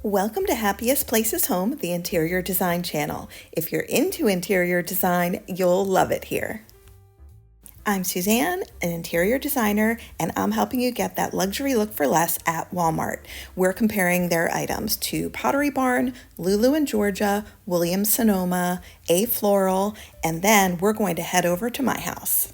Welcome to Happiest Places Home, the interior design channel. If you're into interior design, you'll love it here. I'm Suzanne, an interior designer, and I'm helping you get that luxury look for less at Walmart. We're comparing their items to Pottery Barn, Lulu in Georgia, Williams-Sonoma, A Floral, and then we're going to head over to my house.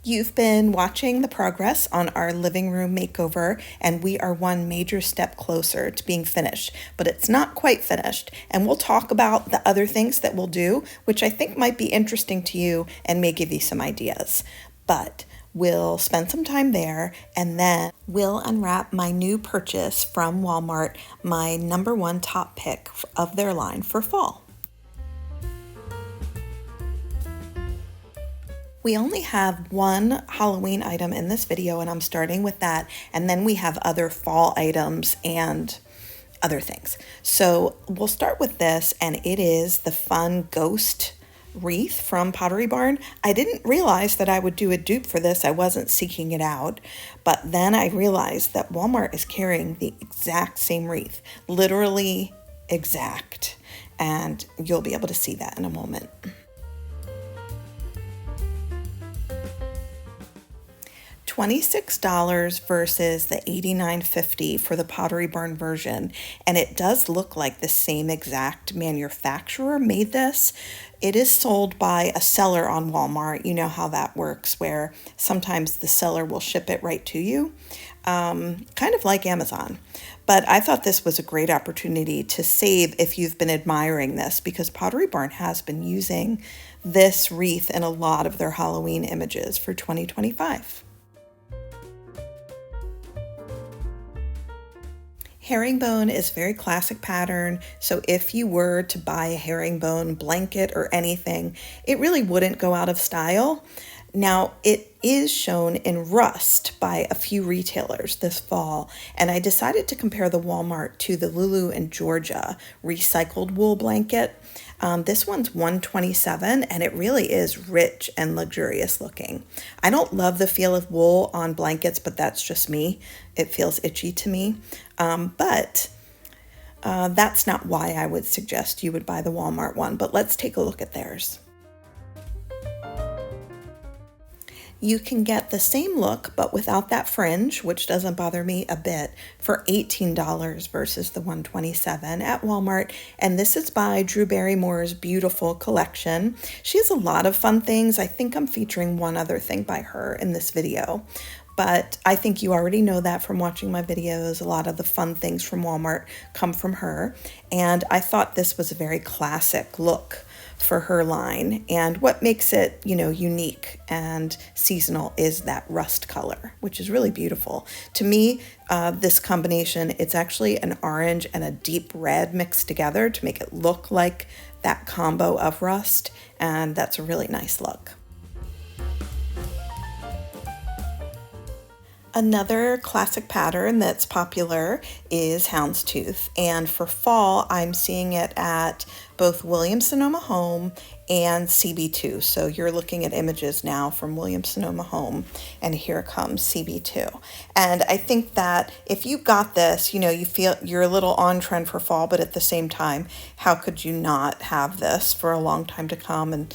You've been watching the progress on our living room makeover, and we are one major step closer to being finished, but it's not quite finished. And we'll talk about the other things that we'll do, which I think might be interesting to you and may give you some ideas. But we'll spend some time there, and then we'll unwrap my new purchase from Walmart, my #1 top pick of their line for fall. We only have one Halloween item in this video, and I'm starting with that, and then we have other fall items and other things. So we'll start with this, and it is the fun ghost wreath from Pottery Barn. I didn't realize that I would do a dupe for this. I wasn't seeking it out, but then I realized that Walmart is carrying the exact same wreath, literally exact, and you'll be able to see that in a moment. $26 versus the $89.50 for the Pottery Barn version, and it does look like the same exact manufacturer made this. It is sold by a seller on Walmart. You know how that works, where sometimes the seller will ship it right to you, kind of like Amazon. But I thought this was a great opportunity to save if you've been admiring this, because Pottery Barn has been using this wreath in a lot of their Halloween images for 2025. Herringbone is a very classic pattern, so if you were to buy a herringbone blanket or anything, it really wouldn't go out of style. Now, it is shown in rust by a few retailers this fall, and I decided to compare the Walmart to the Lulu in Georgia recycled wool blanket. This one's $127, and it really is rich and luxurious looking. I don't love the feel of wool on blankets, but that's just me. It feels itchy to me, but that's not why I would suggest you would buy the Walmart one, but let's take a look at theirs. You can get the same look, but without that fringe, which doesn't bother me a bit, for $18 versus the $127 at Walmart. And this is by Drew Barrymore's beautiful collection. She has a lot of fun things. I think I'm featuring one other thing by her in this video, but I think you already know that from watching my videos. A lot of the fun things from Walmart come from her. And I thought this was a very classic look for her line, and what makes it, unique and seasonal is that rust color, which is really beautiful. To me, this combination, it's actually an orange and a deep red mixed together to make it look like that combo of rust, and that's a really nice look. Another classic pattern that's popular is Houndstooth, and for fall I'm seeing it at both Williams-Sonoma Home and CB2. So you're looking at images now from Williams-Sonoma Home, and here comes CB2. And I think that if you got this, you feel you're a little on trend for fall, but at the same time, how could you not have this for a long time to come? And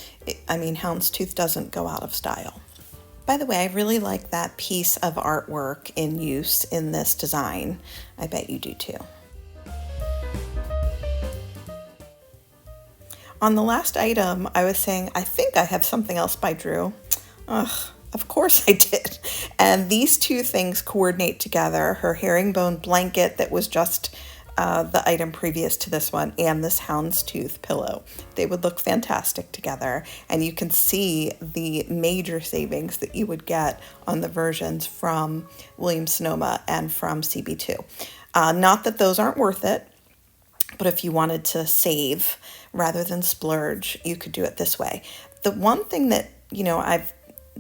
Houndstooth doesn't go out of style. By the way, I really like that piece of artwork in use in this design. I bet you do too. On the last item, I was saying, I think I have something else by Drew. Of course I did. And these two things coordinate together. Her herringbone blanket that was just the item previous to this one, and this houndstooth pillow. They would look fantastic together, and you can see the major savings that you would get on the versions from Williams-Sonoma and from CB2. Not that those aren't worth it, but if you wanted to save rather than splurge, you could do it this way. The one thing that,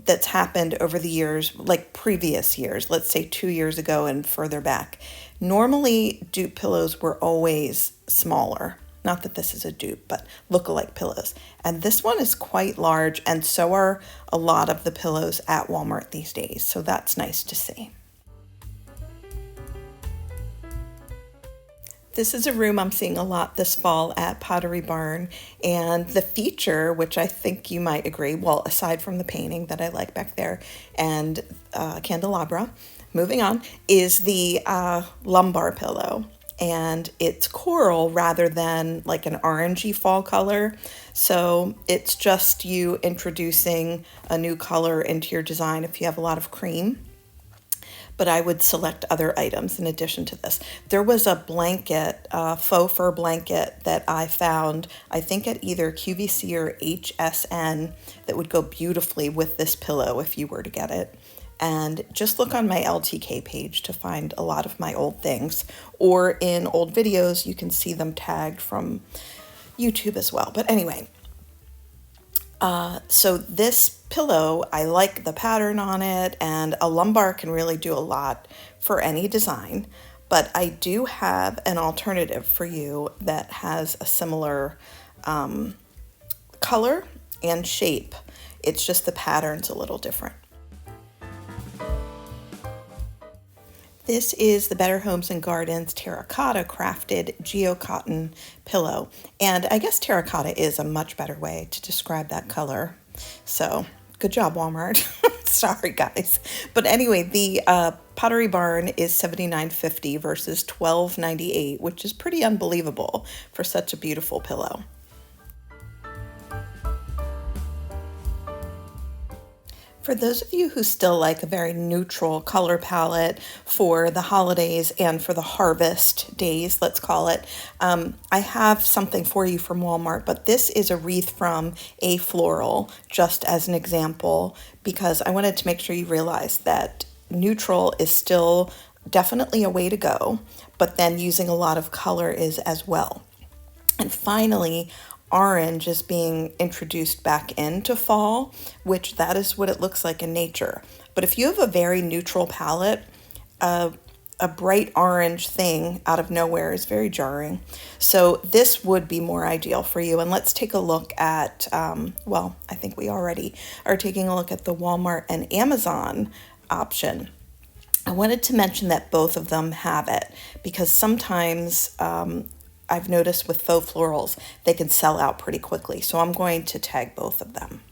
that's happened over the years, like previous years, let's say 2 years ago and further back, normally dupe pillows were always smaller. Not that this is a dupe, but look-alike pillows. And this one is quite large, and so are a lot of the pillows at Walmart these days. So that's nice to see. This is a room I'm seeing a lot this fall at Pottery Barn, and the feature, which I think you might agree, well, aside from the painting that I like back there and candelabra, moving on, is the lumbar pillow. And it's coral rather than like an orangey fall color. So it's just you introducing a new color into your design if you have a lot of cream. But I would select other items in addition to this. There was a blanket, a faux fur blanket that I found, I think at either QVC or HSN, that would go beautifully with this pillow if you were to get it. And just look on my LTK page to find a lot of my old things. Or in old videos, you can see them tagged from YouTube as well. But anyway, so this pillow, I like the pattern on it, and a lumbar can really do a lot for any design. But I do have an alternative for you that has a similar color and shape. It's just the pattern's a little different. This is the Better Homes and Gardens Terracotta Crafted Geocotton Pillow. And I guess terracotta is a much better way to describe that color. So, good job, Walmart. Sorry, guys. But anyway, the Pottery Barn is $79.50 versus $12.98, which is pretty unbelievable for such a beautiful pillow. For those of you who still like a very neutral color palette for the holidays and for the harvest days, let's call it, I have something for you from Walmart, but this is a wreath from a Floral, just as an example, because I wanted to make sure you realize that neutral is still definitely a way to go, but then using a lot of color is as well. And finally, orange is being introduced back into fall, which that is what it looks like in nature. But if you have a very neutral palette, a bright orange thing out of nowhere is very jarring. So this would be more ideal for you. And let's take a look at, well, I think we already are taking a look at the Walmart and Amazon option. I wanted to mention that both of them have it because sometimes I've noticed with faux florals, they can sell out pretty quickly. So I'm going to tag both of them.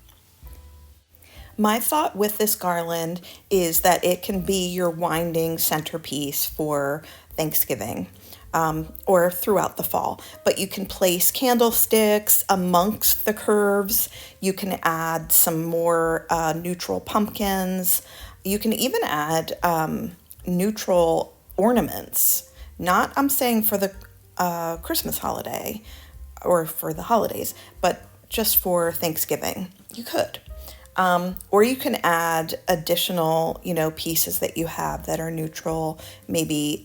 My thought with this garland is that it can be your winding centerpiece for Thanksgiving or throughout the fall. But you can place candlesticks amongst the curves. You can add some more neutral pumpkins. You can even add neutral ornaments. Not, I'm saying for the Christmas holiday or for the holidays, but just for Thanksgiving, you could. Or you can add additional, pieces that you have that are neutral. Maybe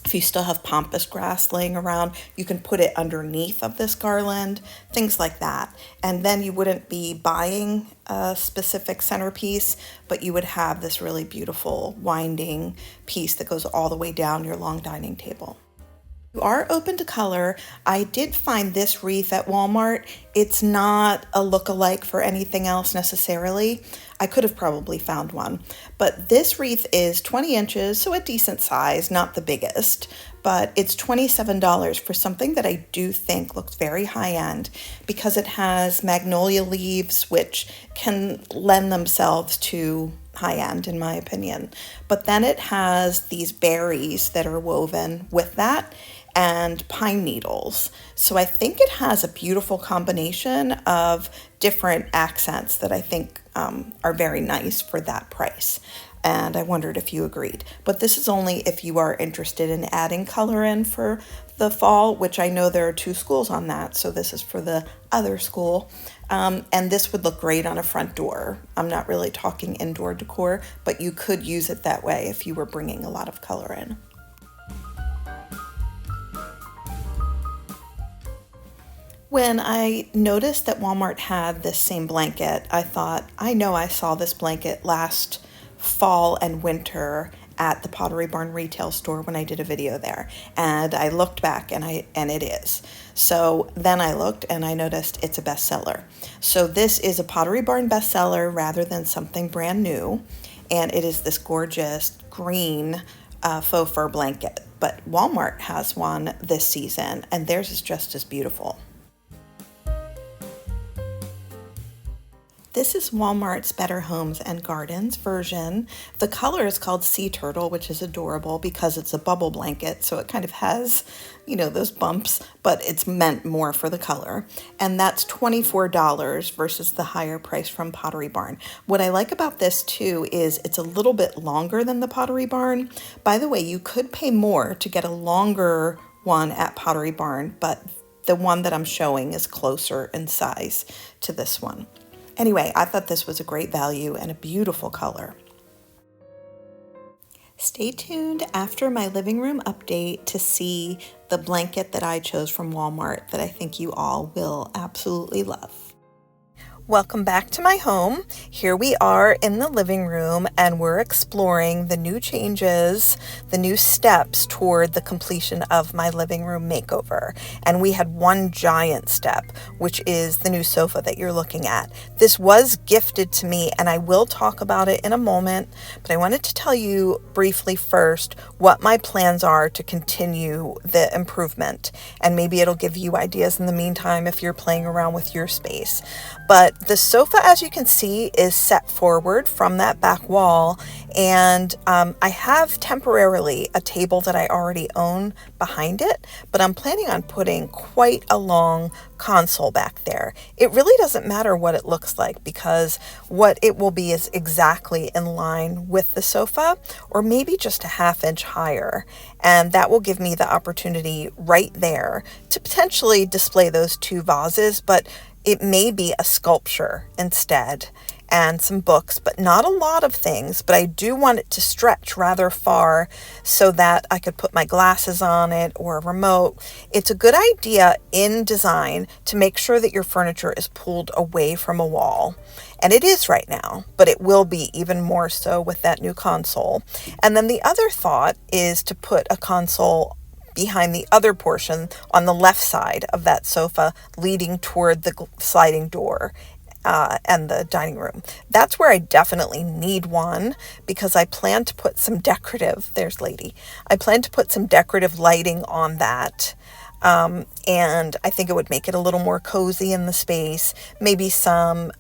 if you still have pampas grass laying around, you can put it underneath of this garland, things like that. And then you wouldn't be buying a specific centerpiece, but you would have this really beautiful winding piece that goes all the way down your long dining table. You are open to color. I did find this wreath at Walmart. It's not a look-alike for anything else necessarily. I could have probably found one, but this wreath is 20 inches, so a decent size, not the biggest, but it's $27 for something that I do think looks very high-end because it has magnolia leaves, which can lend themselves to high-end in my opinion. But then it has these berries that are woven with that and pine needles. So I think it has a beautiful combination of different accents that I think are very nice for that price. And I wondered if you agreed. But this is only if you are interested in adding color in for the fall, which I know there are 2 schools on that. So this is for the other school. And this would look great on a front door. I'm not really talking indoor decor, but you could use it that way if you were bringing a lot of color in. When I noticed that Walmart had this same blanket, I thought, I know I saw this blanket last fall and winter at the Pottery Barn retail store when I did a video there. And I looked back and it is. So then I looked and I noticed it's a bestseller. So this is a Pottery Barn bestseller rather than something brand new. And it is this gorgeous green Faux Fur Blanket, but Walmart has one this season, and theirs is just as beautiful. This is Walmart's Better Homes and Gardens version. The color is called Sea Turtle, which is adorable because it's a bubble blanket, so it kind of has, those bumps, but it's meant more for the color. And that's $24 versus the higher price from Pottery Barn. What I like about this too is it's a little bit longer than the Pottery Barn. By the way, you could pay more to get a longer one at Pottery Barn, but the one that I'm showing is closer in size to this one. Anyway, I thought this was a great value and a beautiful color. Stay tuned after my living room update to see the blanket that I chose from Walmart that I think you all will absolutely love. Welcome back to my home. Here we are in the living room and we're exploring the new changes, the new steps toward the completion of my living room makeover. And we had one giant step, which is the new sofa that you're looking at. This was gifted to me and I will talk about it in a moment, but I wanted to tell you briefly first what my plans are to continue the improvement. And maybe it'll give you ideas in the meantime if you're playing around with your space. But the sofa, as you can see, is set forward from that back wall, and I have temporarily a table that I already own behind it, but I'm planning on putting quite a long console back there. It really doesn't matter what it looks like because what it will be is exactly in line with the sofa, or maybe just a ½ inch higher, and that will give me the opportunity right there to potentially display those two vases, but it may be a sculpture instead and some books, but not a lot of things. But I do want it to stretch rather far so that I could put my glasses on it or a remote. It's a good idea in design to make sure that your furniture is pulled away from a wall. And it is right now, but it will be even more so with that new console. And then the other thought is to put a console behind the other portion on the left side of that sofa leading toward the sliding door and the dining room. That's where I definitely need one because I plan to put some decorative, I plan to put some decorative lighting on that. And I think it would make it a little more cozy in the space, maybe some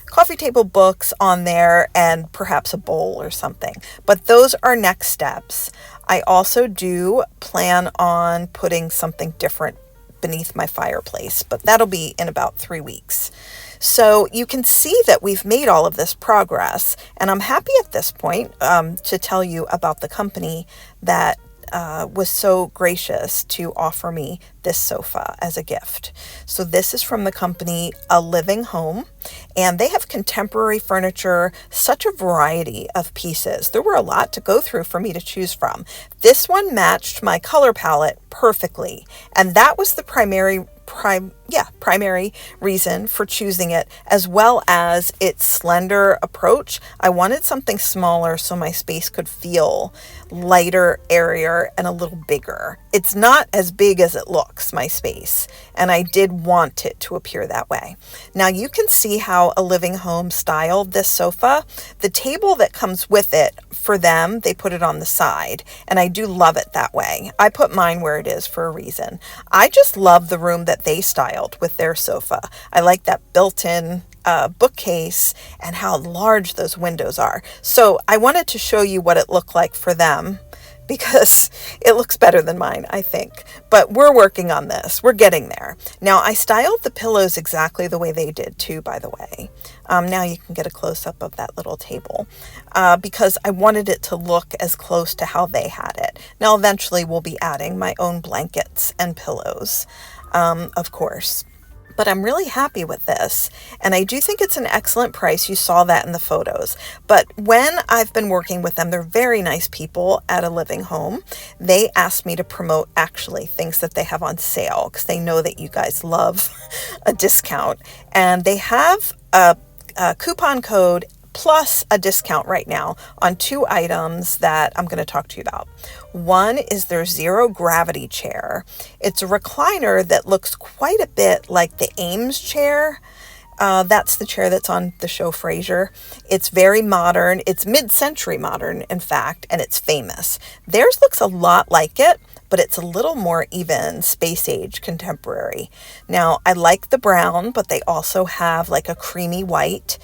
coffee table books on there and perhaps a bowl or something. But those are next steps. I also do plan on putting something different beneath my fireplace, but that'll be in about 3 weeks. So you can see that we've made all of this progress, and I'm happy at this point to tell you about the company that was so gracious to offer me this sofa as a gift. So this is from the company A Living Home, and they have contemporary furniture, such a variety of pieces. There were a lot to go through for me to choose from. This one matched my color palette perfectly, and that was the primary reason for choosing it, as well as its slender approach. I wanted something smaller so my space could feel lighter, airier, and a little bigger. It's not as big as it looks, my space, and I did want it to appear that way. Now you can see how A Living Home styled this sofa. The table that comes with it, for them, they put it on the side, and I do love it that way. I put mine where it is for a reason. I just love the room that they styled with their sofa. I like that built-in bookcase and how large those windows are. So I wanted to show you what it looked like for them because it looks better than mine, I think. But we're working on this. We're getting there. Now, I styled the pillows exactly the way they did too, by the way. Now you can get a close-up of that little table because I wanted it to look as close to how they had it. Now, eventually we'll be adding my own blankets and pillows, of course. But I'm really happy with this, and I do think it's an excellent price. You saw that in the photos. But when I've been working with them, they're very nice people at A Living Home. They asked me to promote actually things that they have on sale because they know that you guys love a discount. And they have a coupon code plus a discount right now on 2 items that I'm going to talk to you about. One is their zero gravity chair. It's a recliner that looks quite a bit like the Ames chair, That's the chair that's on the show Frasier. It's very modern. It's mid-century modern, in fact, and it's famous. Theirs looks a lot like it, but it's a little more even space age contemporary. Now, I like the brown, but they also have like a creamy white.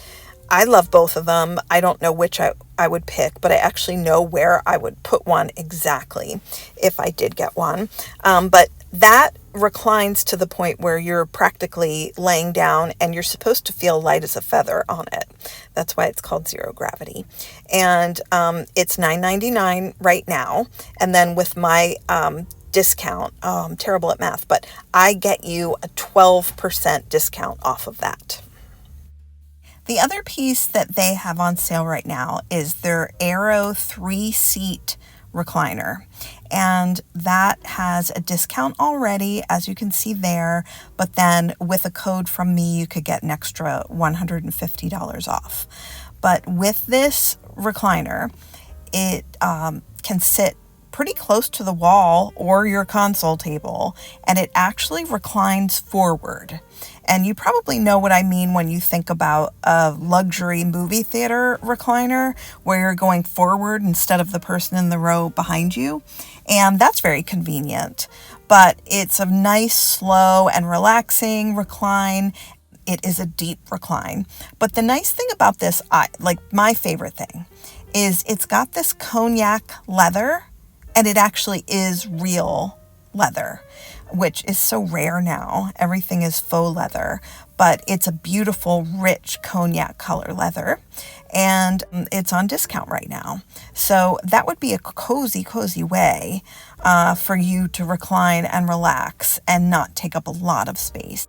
I love both of them. I don't know which I would pick, but I actually know where I would put one exactly if I did get one. But that reclines to the point where you're practically laying down and you're supposed to feel light as a feather on it. That's why it's called zero gravity. And it's $9.99 right now. And then with my discount, I'm terrible at math, but I get you a 12% discount off of that. The other piece that they have on sale right now is their Aero 3-seat recliner. And that has a discount already, as you can see there. But then with a code from me, you could get an extra $150 off. But with this recliner, it can sit pretty close to the wall or your console table, and it actually reclines forward. And you probably know what I mean when you think about a luxury movie theater recliner where you're going forward instead of the person in the row behind you. And that's very convenient. But it's a nice, slow, and relaxing recline. It is a deep recline. But the nice thing about this, my favorite thing, is it's got this cognac leather, and it actually is real leather, which is so rare now. Everything is faux leather, but it's a beautiful, rich cognac color leather, and it's on discount right now. So that would be a cozy way for you to recline and relax and not take up a lot of space.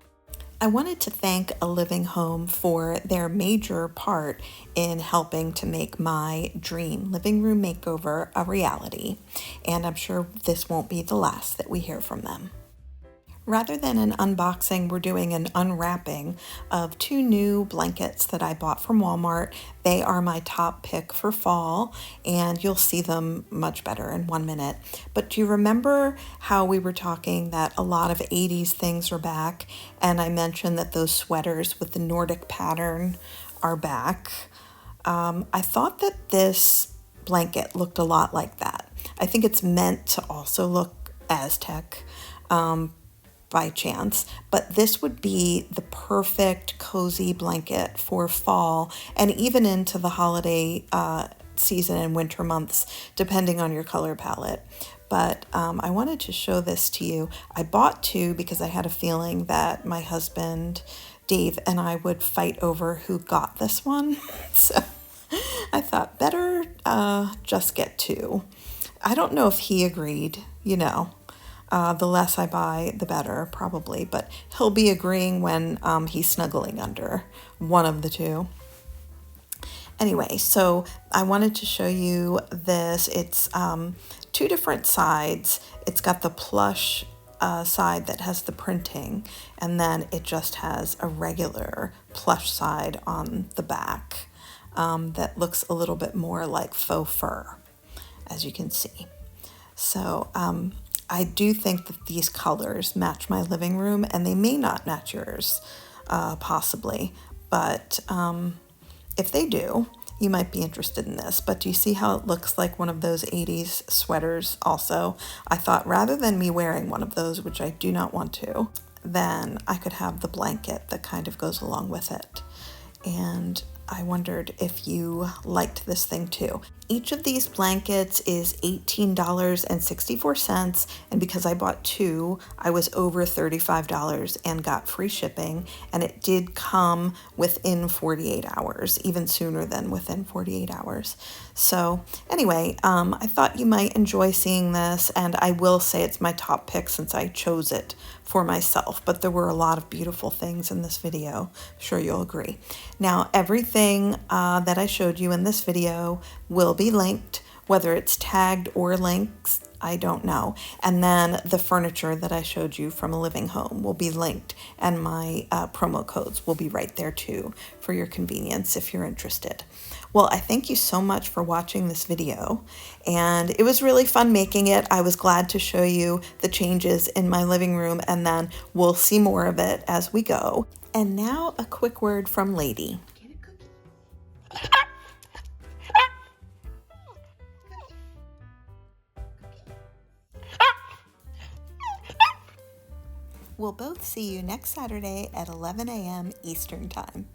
I wanted to thank A Living Home for their major part in helping to make my dream living room makeover a reality, and I'm sure this won't be the last that we hear from them. Rather than an unboxing, we're doing an unwrapping of 2 new blankets that I bought from Walmart. They are my top pick for fall, and you'll see them much better in 1 minute. But do you remember how we were talking that a lot of 80s things are back? And I mentioned that those sweaters with the Nordic pattern are back. I thought that this blanket looked a lot like that. I think it's meant to also look Aztec. By chance, but this would be the perfect cozy blanket for fall and even into the holiday season and winter months, depending on your color palette. But I wanted to show this to you. I bought 2 because I had a feeling that my husband, Dave, and I would fight over who got this one. So I thought better just get 2. I don't know if he agreed, the less I buy, the better, probably. But he'll be agreeing when he's snuggling under one of the 2. Anyway, so I wanted to show you this. It's 2 different sides. It's got the plush side that has the printing, and then it just has a regular plush side on the back that looks a little bit more like faux fur, as you can see. So, I do think that these colors match my living room, and they may not match yours, possibly, but if they do, you might be interested in this. But do you see how it looks like one of those 80s sweaters also? I thought rather than me wearing one of those, which I do not want to, then I could have the blanket that kind of goes along with it. And I wondered if you liked this thing too. Each of these blankets is $18.64, and because I bought 2, I was over $35 and got free shipping, and it did come within 48 hours, even sooner than within 48 hours. So anyway, I thought you might enjoy seeing this, and I will say it's my top pick since I chose it for myself, but there were a lot of beautiful things in this video. I'm sure you'll agree. Now, everything that I showed you in this video will be linked, whether it's tagged or links, I don't know. And then the furniture that I showed you from A Living Home will be linked, and my promo codes will be right there too for your convenience if you're interested. Well, I thank you so much for watching this video, and it was really fun making it. I was glad to show you the changes in my living room, and then we'll see more of it as we go. And now a quick word from Lady. Get a cookie. We'll both see you next Saturday at 11 a.m. Eastern Time.